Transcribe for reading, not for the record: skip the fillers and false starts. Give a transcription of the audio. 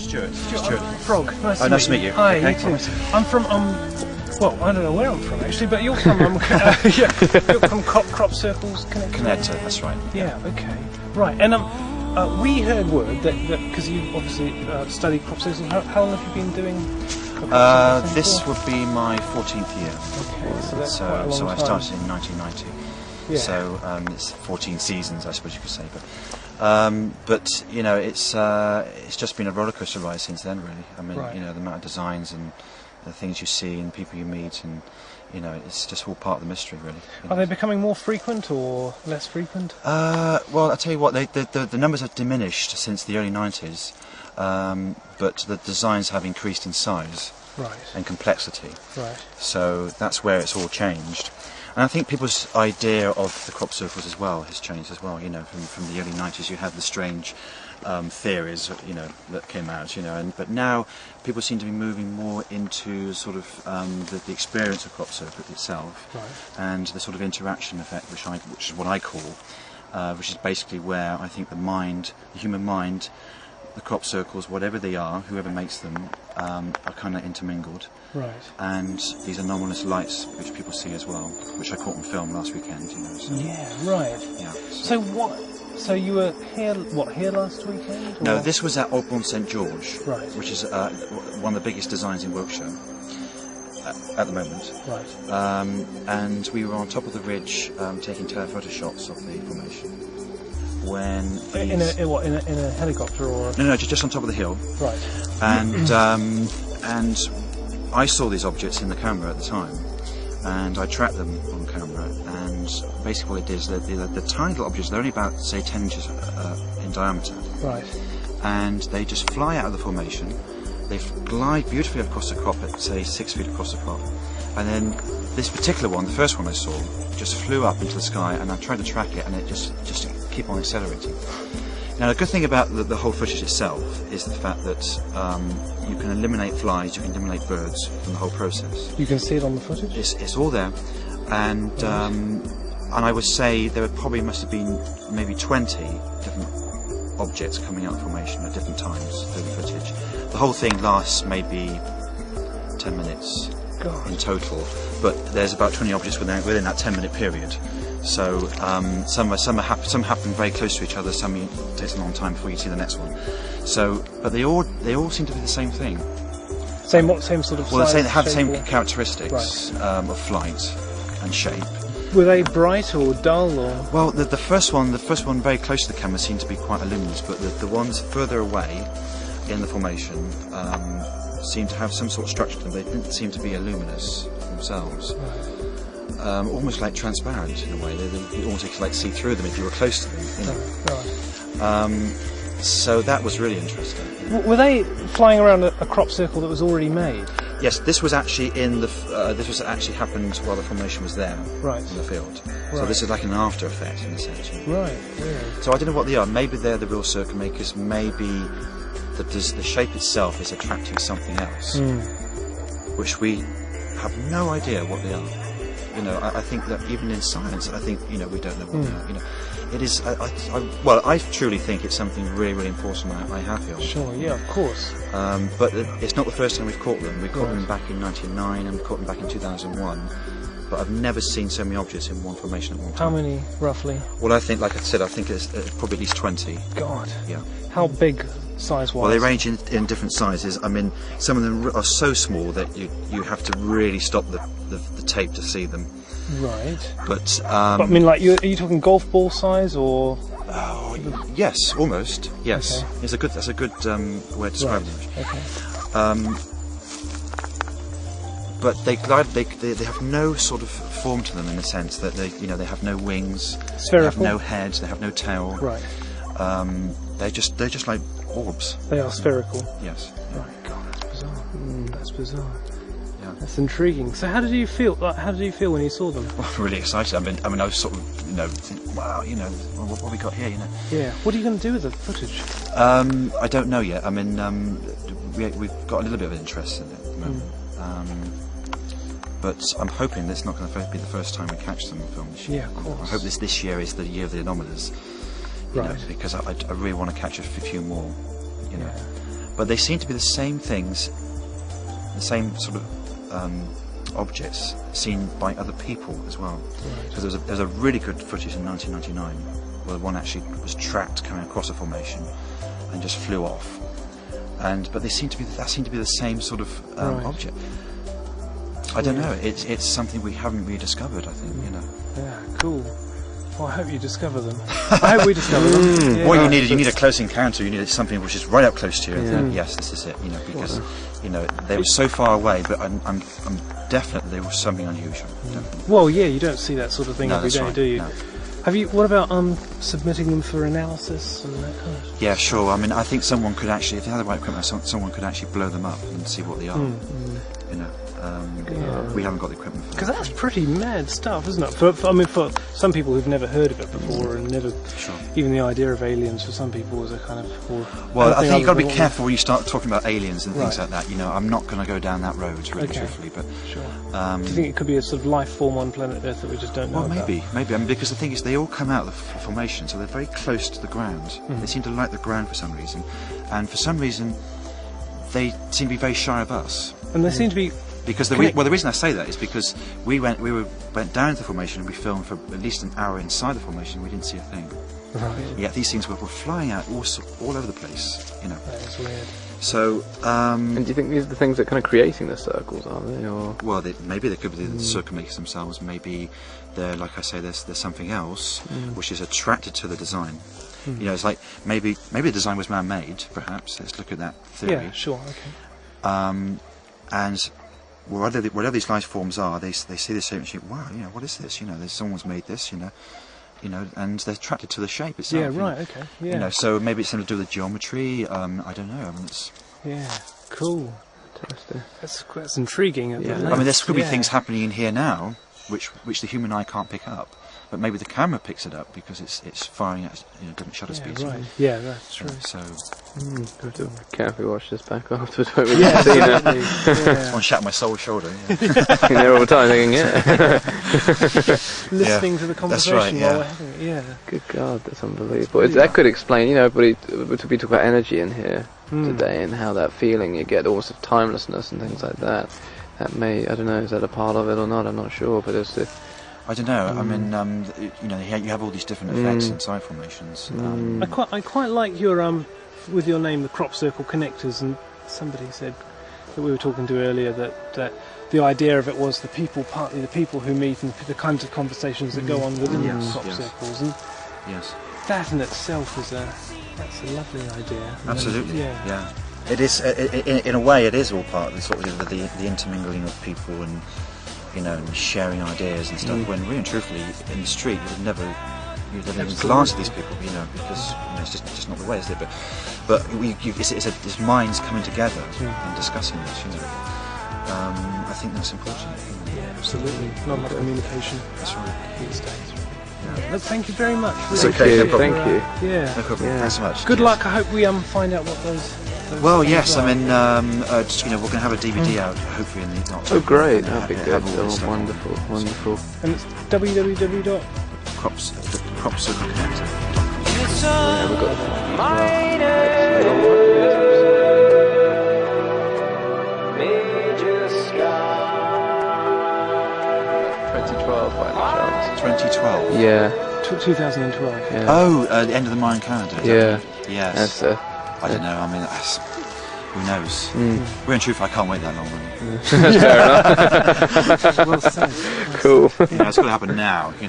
Stuart. Frog. Nice to meet you. Hi, Okay. you too. I'm from well, I don't know where I'm from actually, but you're from you're from Crop Circles Connector, that's right. Yeah. Okay. Right. And we heard word that because you obviously studied crop circles. How long have you been doing? This would be my 14th year. Okay, so that's quite a long I time. started in 1990. Yeah. So it's 14 seasons, I suppose you could say. But you know, it's just been a rollercoaster ride since then, really. I mean, Right. you know, the amount of designs and the things you see and people you meet, and you know, it's just all part of the mystery, really. Are they becoming more frequent or less frequent? Well, I'll tell you what, the numbers have diminished since the early 90s, but the designs have increased in size Right. and complexity. Right. So that's where it's all changed. And I think people's idea of the crop circles as well has changed as well. You know, from the early 90s you had the strange theories, you know, that came out, you know, but now people seem to be moving more into sort of the experience of crop circle itself, Right. and the sort of interaction effect, which is what I call, which is basically where I think the human mind, the crop circles, whatever they are, whoever makes them, are kind of intermingled. Right. And these anomalous lights, which people see as well, which I caught on film last weekend, you know. So, Yeah. Right. yeah. So what? So you were here last weekend? Or? No, this was at Orbs St George, Right. which is one of the biggest designs in Wiltshire at the moment. Right. And we were on top of the ridge taking telephoto shots of the formation. When In a helicopter or? no, just on top of the hill. Right. And I saw these objects in the camera at the time, and I tracked them on camera. And basically, what it is, the tiny little objects, they're only about, say, 10 inches in diameter. Right. And they just fly out of the formation. They glide beautifully across the crop at, say, 6 feet across the crop. And then this particular one, the first one I saw, just flew up into the sky, and I tried to track it, and it just keep on accelerating. Now, the good thing about the whole footage itself is the fact that you can eliminate flies, you can eliminate birds from the whole process. You can see it on the footage? It's all there, and I would say there must have been maybe 20 different objects coming out of formation at different times through the footage. The whole thing lasts maybe 10 minutes in total, but there's about 20 objects within that 10-minute period. So some happen very close to each other. Some it takes a long time before you see the next one. So, but they all seem to be the same thing. Same sort of. Well, size, they have the same shape, characteristics of flight and shape. Were they bright or dull or? Well, the first one very close to the camera seemed to be quite luminous, but the ones further away in the formation seemed to have some sort of structure to them. They didn't seem to be luminous themselves. Right. Almost like transparent in a way. You almost like see through them if you were close to them. You know? Right. So that was really interesting. Were they flying around a crop circle that was already made? Yes, this was actually this happened while the formation was there, Right. in the field. So Right. this is like an after effect in a sense. You know? Right. Really. So I don't know what they are. Maybe they're the real circle makers. Maybe the shape itself is attracting something else, which we have no idea what they are. You know, I think that even in science, I think, you know, we don't know what they are. You know, it is. I truly think it's something really, really important. I have here. Sure. Yeah. Of course. But it's not the first time we've caught them. We caught Right. them back in 1999 and we caught them back in 2001. But I've never seen so many objects in one formation at one time. How many roughly? Well, I think, like I said, I think it's probably at least 20. God. Yeah. How big size-wise? Well, they range in different sizes. I mean, some of them are so small that you have to really stop the tape to see them. Right. But But I mean, like, are you talking golf ball size or? yes, almost. Yes, Okay. that's a good way to describe them. Okay. But they glide. They have no sort of form to them in the sense that they have no wings, Spherical. they have no head, they have no tail. Right. They're just like orbs. They are spherical. Yes. Right. God, that's bizarre. That's bizarre. Yeah. That's intriguing. So, how did you feel? Like, how did you feel when you saw them? Well, really excited. I mean, I was sort of, thinking, wow, what have we got here, Yeah. What are you going to do with the footage? I don't know yet. I mean, we've got a little bit of interest in it at the moment. But I'm hoping that's not going to be the first time we catch them on film this year. Yeah, of course. I hope this year is the year of the anomalies. You know, because I really want to catch a few more. You know. but they seem to be the same things, the same sort of objects seen by other people as well. Right. So there's a really good footage in 1999 where one actually was tracked coming across a formation and just flew off. But they seem to be the same sort of Right. object. I don't know. It's something we haven't rediscovered. I think Yeah, cool. Well, I hope you discover them. I hope we discover them. Yeah. What you need a close encounter. You need something which is right up close to you. And think, yes, this is it. Because they were so far away, but I'm definitely there was something unusual. Definitely. Well, yeah, you don't see that sort of thing No, every that's day, right. do you? No. Have you? What about submitting them for analysis and that kind of? Yeah, sure. I mean, I think someone could actually, if they had the right equipment, someone could actually blow them up and see what they are. We haven't got the equipment for that. Because that's pretty mad stuff, isn't it? For for some people who've never heard of it before and never, even the idea of aliens for some people is a kind of. Well, I think you've got to be careful when you start talking about aliens and things Right. like that. I'm not going to go down that road, really, truthfully. But Sure. Do you think it could be a sort of life form on planet Earth that we just don't know well, about? maybe. I mean, because the thing is, they all come out of the formation, so they're very close to the ground. They seem to like the ground for some reason, and for some reason, they seem to be very shy of us. And they seem to be. Because the reason I say that is because we went down to the formation and we filmed for at least an hour inside the formation. We didn't see a thing. Right. Yet these things were flying out all over the place. That is weird. So. And do you think these are the things that are kind of creating the circles, are they? Or Well, maybe they could be the circle makers themselves. Maybe they're, like I say, there's something else which is attracted to the design. It's like maybe the design was man-made. Perhaps let's look at that theory. Yeah. Sure. Okay. And whatever these life forms are, they see the shape and think, wow, what is this? There's someone's made this. And they're attracted to the shape itself. Yeah. Right. Okay. Yeah. So maybe it's something to do with geometry. I don't know. I mean, Yeah. Cool. interesting. That's intriguing. I mean, there could be things happening in here now, which the human eye can't pick up, but maybe the camera picks it up because it's firing at different shutter speeds. Right. Yeah, that's true. So Have to carefully watch this back afterwards. When we can see now. someone shat my soul shoulder. Yeah. In there all the time thinking, Listening to the conversation right, yeah. while we're having it. Yeah. good God, that's unbelievable. That could explain, but we talk about energy in here today and how that feeling you get, also timelessness and things like that. That may, I don't know, is that a part of it or not? I'm not sure, but it's. I don't know. I mean, you have all these different effects inside formations. I quite like your with your name, the crop circle connectors, and somebody said that we were talking to earlier that the idea of it was partly the people who meet and the kinds of conversations that go on within the crop circles, and Yes. that in itself that's a lovely idea. Absolutely. Yeah. It is. In a way, it is all part of the sort of the intermingling of people and and sharing ideas and stuff. When really and truthfully, in the street, you'd never even glance at these people, because it's just not the way, is it? But it's minds coming together and discussing this. I think that's important. Yeah, absolutely. Not enough communication That's right. these days. Look, thank you very much. It's Really. okay. No problem. Thank you. Yeah. No problem. Yeah. Thanks so much. Good Cheers. luck. I hope we find out what those Well, things yes. are. I mean, we're going to have a DVD out hopefully in the not. Oh, great, that'd be good. Have all this Oh, stuff. wonderful, wonderful. And it's www. Crop Circle Connector. Yeah, we've got Major sky. 2012 by any chance. 2012. Yeah, 2012. yeah. Oh, the end of the Mayan calendar. Is that Yeah. right? Yes. That's I don't know. I mean, who knows? We're in truth. I can't wait that long. Really. fair enough. Well said. Cool. It's got to happen now. Yeah.